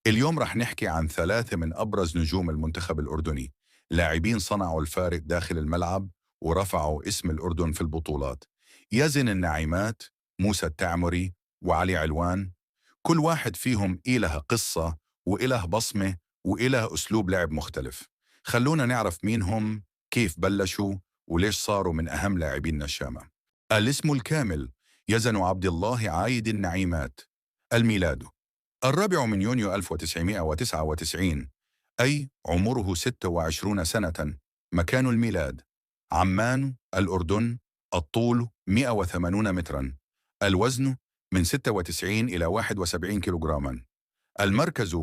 اليوم رح نحكي عن ثلاثة من أبرز نجوم المنتخب الأردني، لاعبين صنعوا الفارق داخل الملعب ورفعوا اسم الأردن في البطولات. يزن النعيمات، موسى التعمري، وعلي علوان. كل واحد فيهم إله قصة وإله بصمة وإله أسلوب لعب مختلف. خلونا نعرف مين هم، كيف بلشوا، وليش صاروا من أهم لاعبين الشامة. الاسم الكامل: يزن عبد الله عايد النعيمات. الميلاد: 4 يونيو 1999، أي عمره 26 سنة. مكان الميلاد: عمان، الأردن. الطول 180 مترا. الوزن من 96 إلى 71 كيلوغراما. المركز: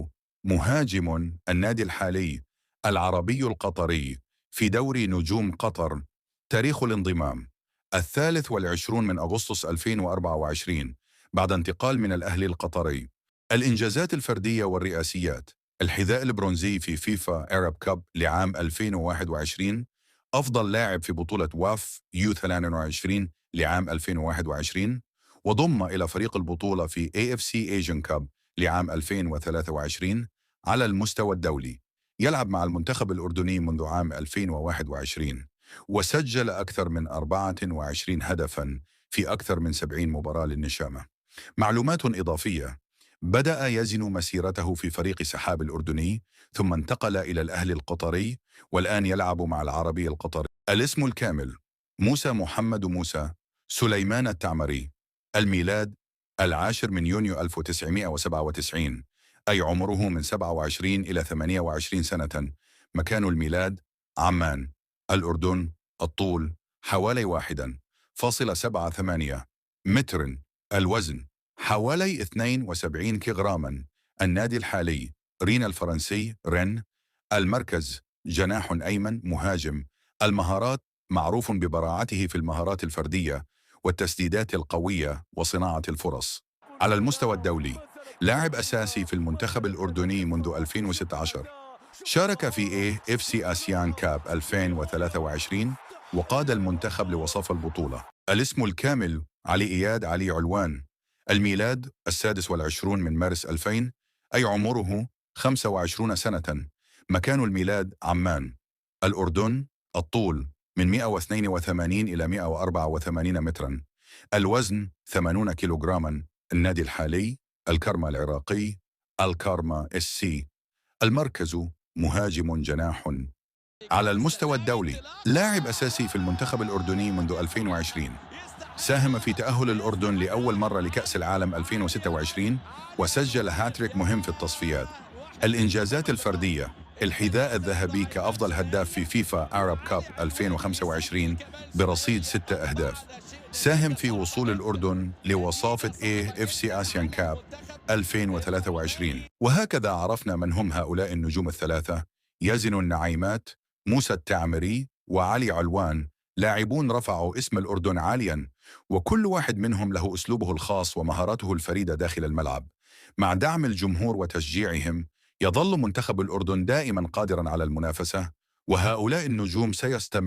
مهاجم. النادي الحالي: العربي القطري في دوري نجوم قطر. تاريخ الانضمام: 23 من أغسطس 2024 بعد انتقال من الأهلي القطري. الإنجازات الفردية والرئاسيات: الحذاء البرونزي في فيفا أرب كاب لعام 2021، أفضل لاعب في بطولة واف يو 23 لعام 2021، وضم إلى فريق البطولة في AFC Asian Cup لعام 2023. على المستوى الدولي: يلعب مع المنتخب الأردني منذ عام 2021، وسجل أكثر من 24 هدفاً في أكثر من 70 مباراة للنشامة. معلومات إضافية: بدأ يزن مسيرته في فريق سحاب الأردني، ثم انتقل إلى الأهلي القطري، والآن يلعب مع العربي القطري. الاسم الكامل: موسى محمد موسى سليمان التعمري. الميلاد: 10 يونيو 1997، أي عمره من 27 إلى 28 سنة. مكان الميلاد: عمان، الأردن. الطول: حوالي 1.78 متر. الوزن: حوالي 72 كيلوغراما. النادي الحالي: رين الفرنسي رين. المركز: جناح أيمن، مهاجم. المهارات: معروف ببراعته في المهارات الفردية والتسديدات القوية وصناعة الفرص. على المستوى الدولي: لاعب أساسي في المنتخب الأردني منذ 2016، شارك في AFC آسيان كاب 2023 وقاد المنتخب لوصاف البطولة. الاسم الكامل: علي إياد علي علوان. الميلاد: 26 من مارس 2000، أي عمره 25 سنة. مكان الميلاد: عمان، الأردن. الطول: من 182 إلى 184 مترا. الوزن: 80 كيلوغراما. النادي الحالي: الكرما العراقي، الكارما SC. المركز: مهاجم جناح. على المستوى الدولي: لاعب أساسي في المنتخب الأردني منذ 2020، ساهم في تأهل الأردن لأول مرة لكأس العالم 2026، وسجل هاتريك مهم في التصفيات. الإنجازات الفردية: الحذاء الذهبي كأفضل هداف في فيفا أرب كاب 2025 برصيد 6 أهداف. ساهم في وصول الأردن لوصافة AFC آسيان كاب 2023. وهكذا عرفنا من هم هؤلاء النجوم الثلاثة: يزن النعيمات، موسى التعمري، وعلي علوان. لاعبون رفعوا اسم الأردن عالياً، وكل واحد منهم له أسلوبه الخاص ومهاراته الفريدة داخل الملعب. مع دعم الجمهور وتشجيعهم، يظل منتخب الأردن دائماً قادراً على المنافسة، وهؤلاء النجوم سيستمر